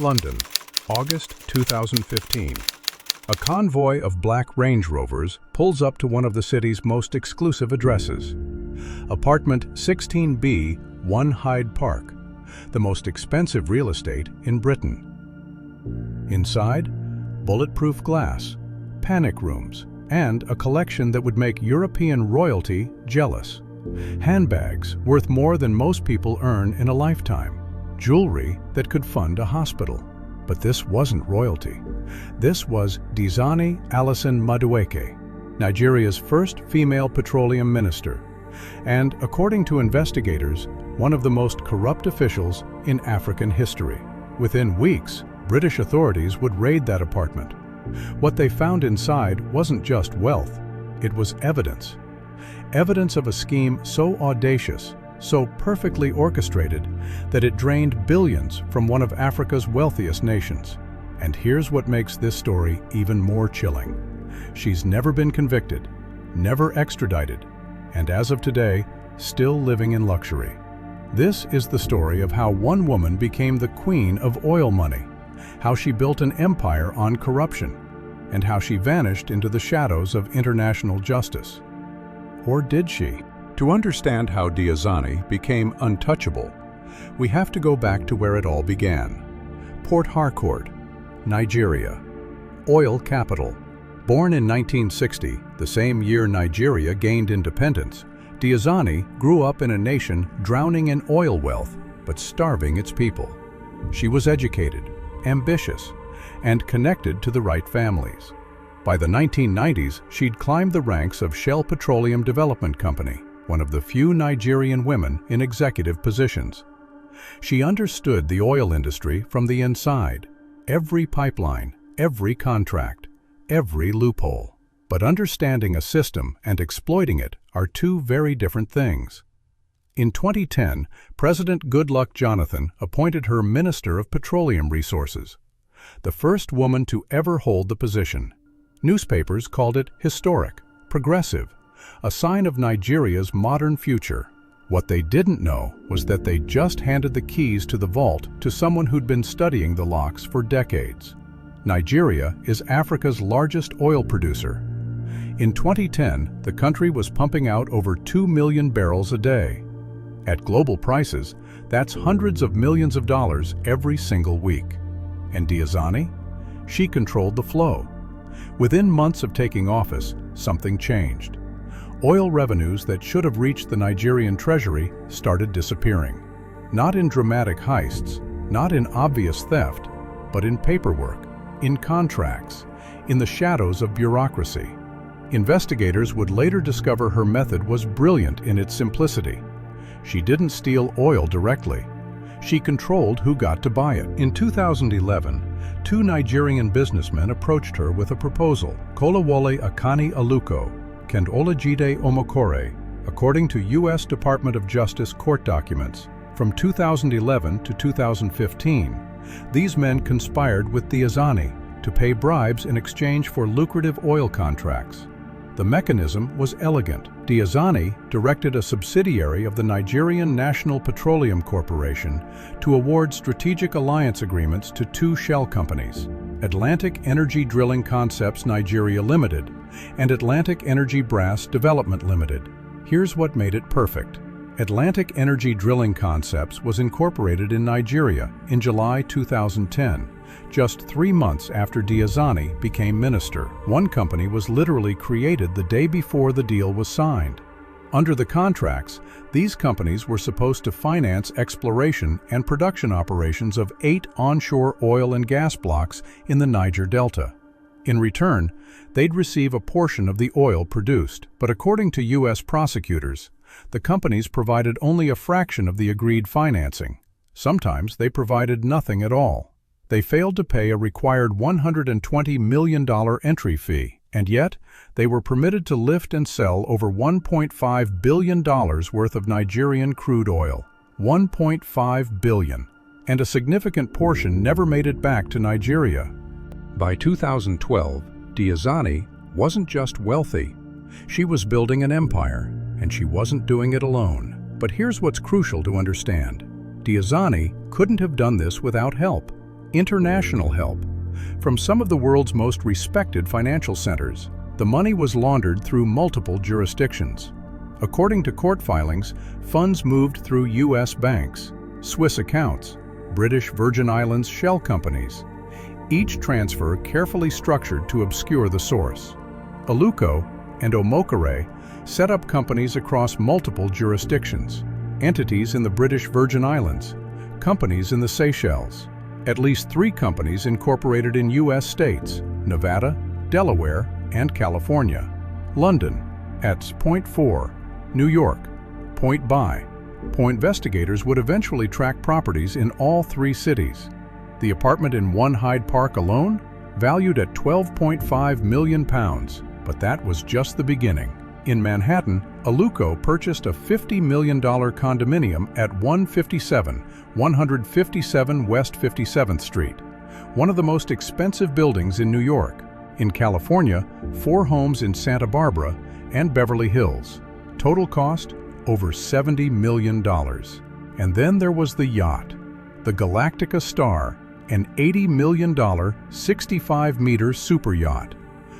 London, August 2015. A convoy of black Range Rovers pulls up to one of the city's most exclusive addresses. Apartment 16B, 1 Hyde Park, the most expensive real estate in Britain. Inside, bulletproof glass, panic rooms, and a collection that would make European royalty jealous. Handbags worth more than most people earn in a lifetime. Jewelry that could fund a hospital. But this wasn't royalty. This was Diezani Alison-Madueke, Nigeria's first female petroleum minister, and, according to investigators, one of the most corrupt officials in African history. Within weeks, British authorities would raid that apartment. What they found inside wasn't just wealth, it was evidence. Evidence of a scheme so audacious, so perfectly orchestrated, that it drained billions from one of Africa's wealthiest nations. And here's what makes this story even more chilling. She's never been convicted, never extradited, and as of today, still living in luxury. This is the story of how one woman became the queen of oil money, how she built an empire on corruption, and how she vanished into the shadows of international justice. Or did she? To understand how Diezani became untouchable, we have to go back to where it all began. Port Harcourt, Nigeria, oil capital. Born in 1960, the same year Nigeria gained independence, Diezani grew up in a nation drowning in oil wealth, but starving its people. She was educated, ambitious, and connected to the right families. By the 1990s, she'd climbed the ranks of Shell Petroleum Development Company, one of the few Nigerian women in executive positions. She understood the oil industry from the inside, every pipeline, every contract, every loophole. But understanding a system and exploiting it are two very different things. In 2010, President Goodluck Jonathan appointed her Minister of Petroleum Resources, the first woman to ever hold the position. Newspapers called it historic, progressive, a sign of Nigeria's modern future. What they didn't know was that they just handed the keys to the vault to someone who'd been studying the locks for decades. Nigeria is Africa's largest oil producer. In 2010, the country was pumping out over 2 million barrels a day. At global prices, that's hundreds of millions of dollars every single week. And Diezani? She controlled the flow. Within months of taking office, something changed. Oil revenues that should have reached the Nigerian treasury started disappearing. Not in dramatic heists, not in obvious theft, but in paperwork, in contracts, in the shadows of bureaucracy. Investigators would later discover her method was brilliant in its simplicity. She didn't steal oil directly. She controlled who got to buy it. In 2011, two Nigerian businessmen approached her with a proposal. Kolawole Akani Aluko and Olajide Omokore, according to U.S. Department of Justice court documents. From 2011 to 2015, these men conspired with Diezani to pay bribes in exchange for lucrative oil contracts. The mechanism was elegant. Diezani directed a subsidiary of the Nigerian National Petroleum Corporation to award strategic alliance agreements to two shell companies, Atlantic Energy Drilling Concepts Nigeria Limited and Atlantic Energy Brass Development Limited. Here's what made it perfect. Atlantic Energy Drilling Concepts was incorporated in Nigeria in July 2010, just 3 months after Diezani became minister. One company was literally created the day before the deal was signed. Under the contracts, these companies were supposed to finance exploration and production operations of 8 onshore oil and gas blocks in the Niger Delta. In return, they'd receive a portion of the oil produced, but according to U.S. prosecutors, the companies provided only a fraction of the agreed financing. Sometimes they provided nothing at all. They failed to pay a required $120 million entry fee, and yet they were permitted to lift and sell over $1.5 billion worth of Nigerian crude oil. $1.5 billion. And a significant portion never made it back to Nigeria. By 2012, Diezani wasn't just wealthy. She was building an empire, and she wasn't doing it alone. But here's what's crucial to understand. Diezani couldn't have done this without help. international help. From some of the world's most respected financial centers, the money was laundered through multiple jurisdictions. According to court filings, funds moved through U.S. banks, Swiss accounts, British Virgin Islands shell companies, each transfer carefully structured to obscure the source. Aluko and Omokare set up companies across multiple jurisdictions, entities in the British Virgin Islands, companies in the Seychelles. At least 3 companies incorporated in U.S. states, Nevada, Delaware, and California. London, at Point 4, New York, Point By. Investigators would eventually track properties in all 3 cities. The apartment in 1 Hyde Park alone, valued at £12.5 million, but that was just the beginning. In Manhattan, Aluko purchased a $50 million condominium at 157 West 57th Street, one of the most expensive buildings in New York. In California, 4 homes in Santa Barbara and Beverly Hills. Total cost, over $70 million. And then there was the yacht, the Galactica Star, an $80 million, 65-meter super yacht.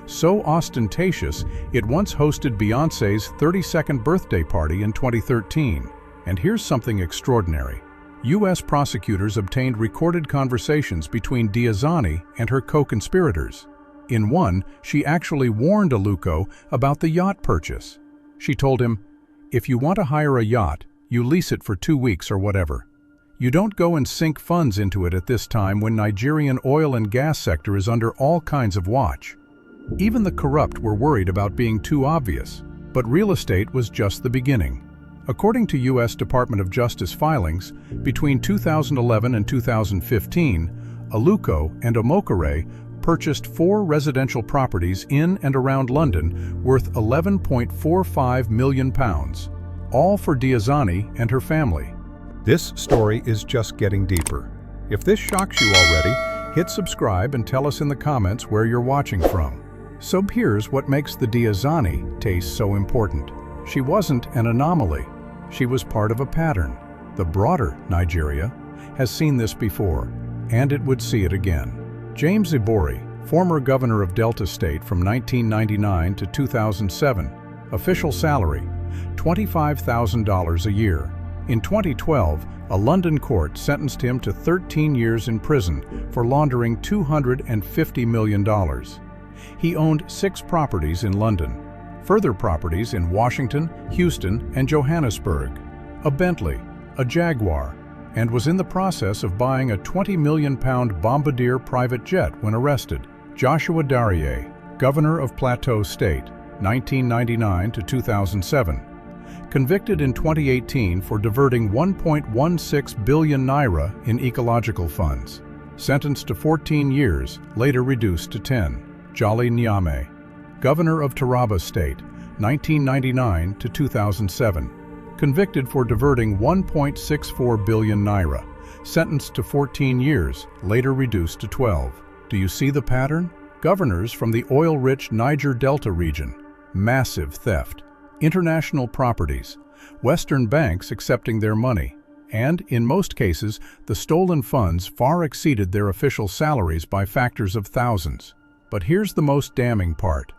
So ostentatious, it once hosted Beyoncé's 32nd birthday party in 2013. And here's something extraordinary. U.S. prosecutors obtained recorded conversations between Diezani and her co-conspirators. In one, she actually warned Aluko about the yacht purchase. She told him, "If you want to hire a yacht, you lease it for 2 weeks or whatever. You don't go and sink funds into it at this time when Nigerian oil and gas sector is under all kinds of watch." Even the corrupt were worried about being too obvious, but real estate was just the beginning. According to U.S. Department of Justice filings, between 2011 and 2015, Aluko and Omokare purchased 4 residential properties in and around London worth £11.45 million, all for Diezani and her family. This story is just getting deeper. If this shocks you already, hit subscribe and tell us in the comments where you're watching from. So here's what makes the Diezani taste so important. She wasn't an anomaly. She was part of a pattern. The broader Nigeria has seen this before, and it would see it again. James Ibori, former governor of Delta State from 1999 to 2007, official salary, $25,000 a year. In 2012, a London court sentenced him to 13 years in prison for laundering $250 million. He owned 6 properties in London, further properties in Washington, Houston, and Johannesburg, a Bentley, a Jaguar, and was in the process of buying a £20 million Bombardier private jet when arrested. Joshua Darie, governor of Plateau State, 1999 to 2007. Convicted in 2018 for diverting 1.16 billion naira in ecological funds. Sentenced to 14 years, later reduced to 10. Jolly Nyame, governor of Taraba State, 1999 to 2007. Convicted for diverting 1.64 billion naira. Sentenced to 14 years, later reduced to 12. Do you see the pattern? Governors from the oil-rich Niger Delta region. Massive theft. International properties. Western banks accepting their money. And, in most cases, the stolen funds far exceeded their official salaries by factors of thousands. But here's the most damning part.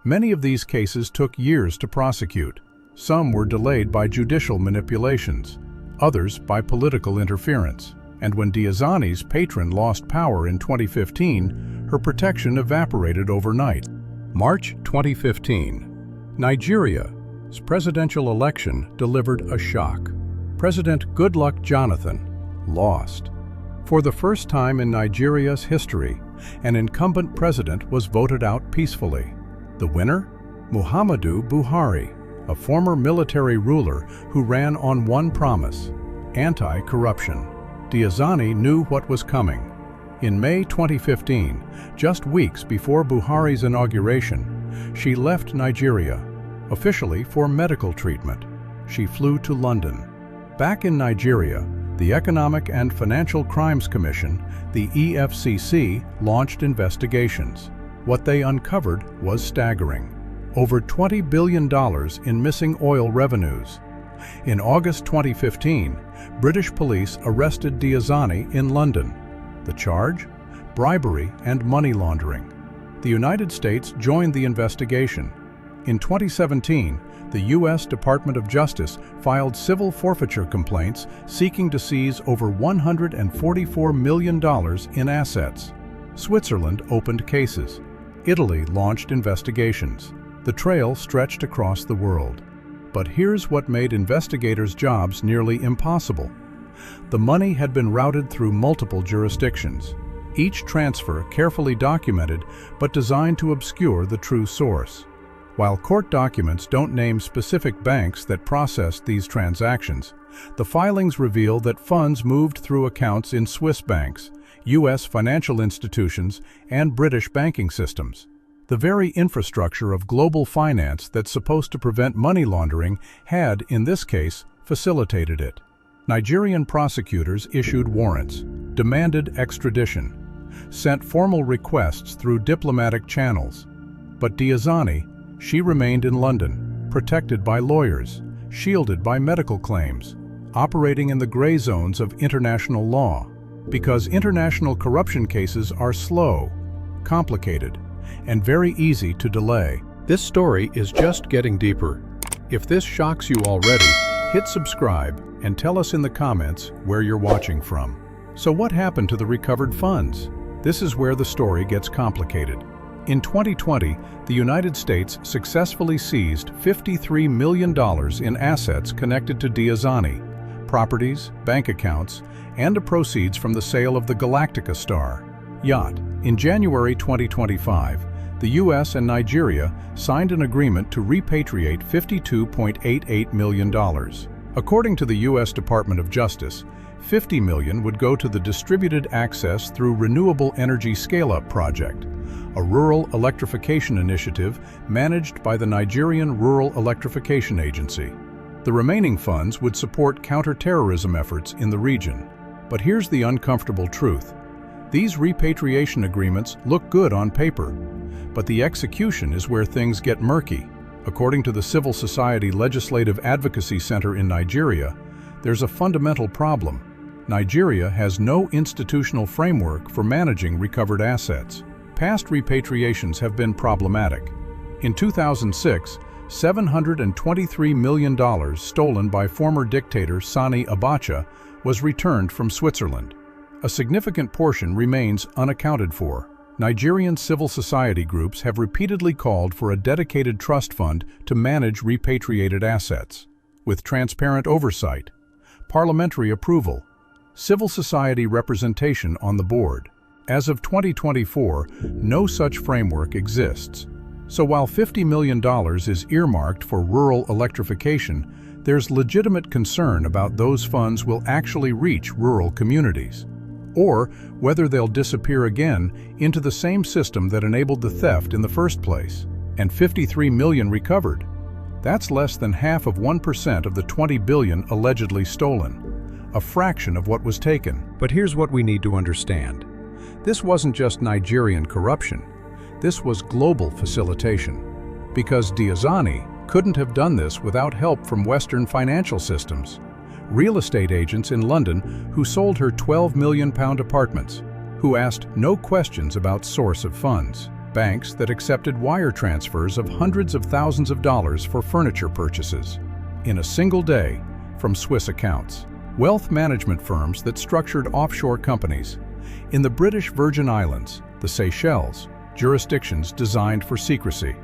Many of these cases took years to prosecute. Some were delayed by judicial manipulations, others by political interference. And when Diezani's patron lost power in 2015, her protection evaporated overnight. March 2015. Nigeria's presidential election delivered a shock. President Goodluck Jonathan lost. For the first time in Nigeria's history, an incumbent president was voted out peacefully. The winner? Muhammadu Buhari, a former military ruler who ran on one promise: anti-corruption. Diezani knew what was coming. In May 2015, just weeks before Buhari's inauguration, she left Nigeria, officially for medical treatment. She flew to London. Back in Nigeria, the Economic and Financial Crimes Commission, the EFCC, launched investigations. What they uncovered was staggering. Over $20 billion in missing oil revenues. In August 2015, British police arrested Diezani in London. The charge? Bribery and money laundering. The United States joined the investigation. In 2017, the U.S. Department of Justice filed civil forfeiture complaints seeking to seize over $144 million in assets. Switzerland opened cases. Italy launched investigations. The trail stretched across the world. But here's what made investigators' jobs nearly impossible. The money had been routed through multiple jurisdictions, each transfer carefully documented but designed to obscure the true source. While court documents don't name specific banks that processed these transactions, the filings reveal that funds moved through accounts in Swiss banks, U.S. financial institutions, and British banking systems. The very infrastructure of global finance that's supposed to prevent money laundering had, in this case, facilitated it. Nigerian prosecutors issued warrants, demanded extradition, sent formal requests through diplomatic channels. But Diezani, she remained in London, protected by lawyers, shielded by medical claims, operating in the gray zones of international law, because international corruption cases are slow, complicated, and very easy to delay. This story is just getting deeper. If this shocks you already, hit subscribe and tell us in the comments where you're watching from. So what happened to the recovered funds? This is where the story gets complicated. In 2020, the United States successfully seized $53 million in assets connected to Diezani, properties, bank accounts, and the proceeds from the sale of the Galactica Star yacht. In January 2025, the U.S. and Nigeria signed an agreement to repatriate $52.88 million. According to the U.S. Department of Justice, $50 million would go to the Distributed Access Through Renewable Energy Scale-Up Project, a rural electrification initiative managed by the Nigerian Rural Electrification Agency. The remaining funds would support counter-terrorism efforts in the region. But here's the uncomfortable truth. These repatriation agreements look good on paper, but the execution is where things get murky. According to the Civil Society Legislative Advocacy Center in Nigeria, there's a fundamental problem. Nigeria has no institutional framework for managing recovered assets. Past repatriations have been problematic. In 2006, $723 million stolen by former dictator Sani Abacha was returned from Switzerland. A significant portion remains unaccounted for. Nigerian civil society groups have repeatedly called for a dedicated trust fund to manage repatriated assets, with transparent oversight, parliamentary approval, civil society representation on the board. As of 2024, no such framework exists. So while $50 million is earmarked for rural electrification, there's legitimate concern about those funds will actually reach rural communities, or whether they'll disappear again into the same system that enabled the theft in the first place. And $53 million recovered. That's less than half of 1% of the $20 billion allegedly stolen, a fraction of what was taken. But here's what we need to understand. This wasn't just Nigerian corruption. This was global facilitation. Because Diezani couldn't have done this without help from Western financial systems. Real estate agents in London who sold her £12 million apartments, who asked no questions about source of funds. Banks that accepted wire transfers of hundreds of thousands of dollars for furniture purchases in a single day from Swiss accounts. Wealth management firms that structured offshore companies in the British Virgin Islands, the Seychelles, jurisdictions designed for secrecy.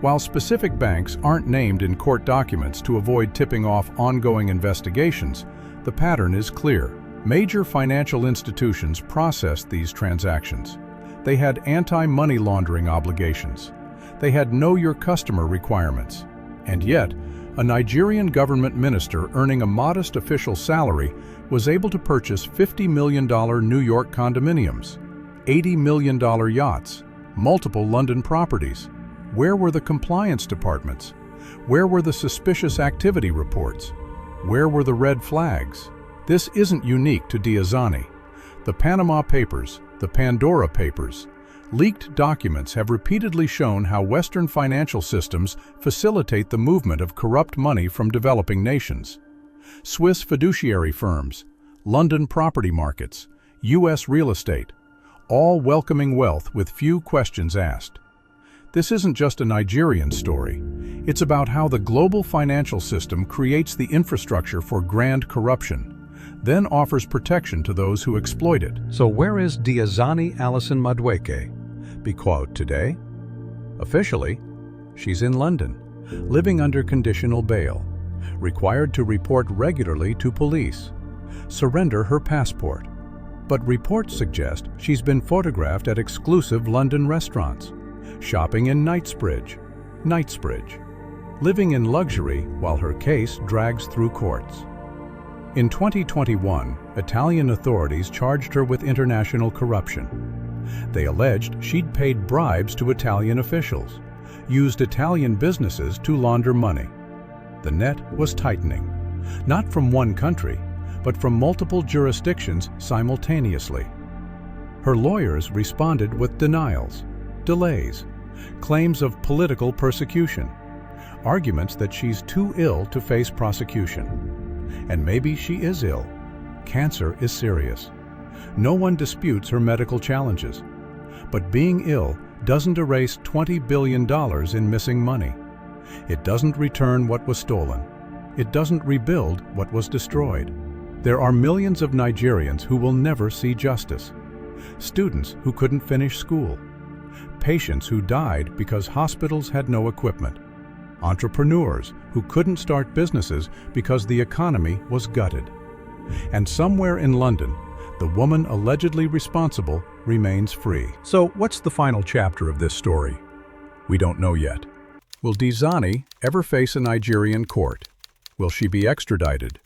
While specific banks aren't named in court documents to avoid tipping off ongoing investigations, the pattern is clear. Major financial institutions processed these transactions. They had anti-money laundering obligations. They had know-your-customer requirements. And yet, a Nigerian government minister earning a modest official salary was able to purchase $50 million New York condominiums, $80 million yachts, multiple London properties. Where were the compliance departments? Where were the suspicious activity reports? Where were the red flags? This isn't unique to Diezani. The Panama Papers, the Pandora Papers, leaked documents have repeatedly shown how Western financial systems facilitate the movement of corrupt money from developing nations. Swiss fiduciary firms, London property markets, U.S. real estate, all welcoming wealth with few questions asked. This isn't just a Nigerian story. It's about how the global financial system creates the infrastructure for grand corruption, then offers protection to those who exploit it. So where is Diezani Alison-Madueke? Be quote today? Officially, she's in London, living under conditional bail, required to report regularly to police, surrender her passport. But reports suggest she's been photographed at exclusive London restaurants, shopping in Knightsbridge, living in luxury while her case drags through courts. In 2021, Italian authorities charged her with international corruption. They alleged she'd paid bribes to Italian officials, used Italian businesses to launder money. The net was tightening, not from one country, but from multiple jurisdictions simultaneously. Her lawyers responded with denials, delays, claims of political persecution, arguments that she's too ill to face prosecution. And maybe she is ill. Cancer is serious. No one disputes her medical challenges. But being ill doesn't erase $20 billion in missing money. It doesn't return what was stolen. It doesn't rebuild what was destroyed. There are millions of Nigerians who will never see justice. Students who couldn't finish school. Patients who died because hospitals had no equipment. Entrepreneurs who couldn't start businesses because the economy was gutted. And somewhere in London, the woman allegedly responsible remains free. So what's the final chapter of this story? We don't know yet. Will Diezani ever face a Nigerian court? Will she be extradited?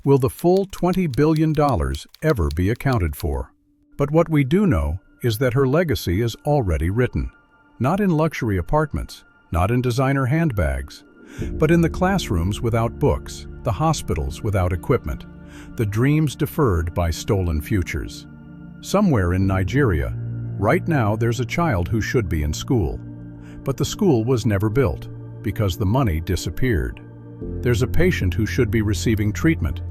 Will the full $20 billion ever be accounted for? But what we do know is that her legacy is already written. Not in luxury apartments, not in designer handbags, but in the classrooms without books, the hospitals without equipment, the dreams deferred by stolen futures. Somewhere in Nigeria, right now there's a child who should be in school, but the school was never built because the money disappeared. There's a patient who should be receiving treatment,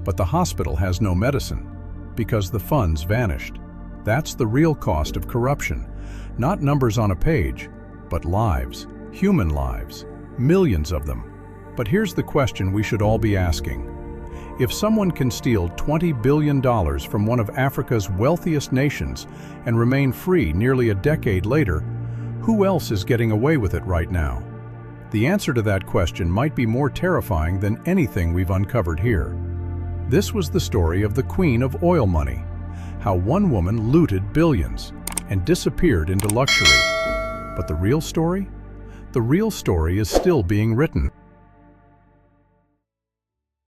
but the hospital has no medicine because the funds vanished. That's the real cost of corruption, not numbers on a page, but lives, human lives, millions of them. But here's the question we should all be asking. If someone can steal $20 billion from one of Africa's wealthiest nations and remain free nearly a decade later, who else is getting away with it right now? The answer to that question might be more terrifying than anything we've uncovered here. This was the story of the queen of oil money, how one woman looted billions and disappeared into luxury. But the real story? The real story is still being written.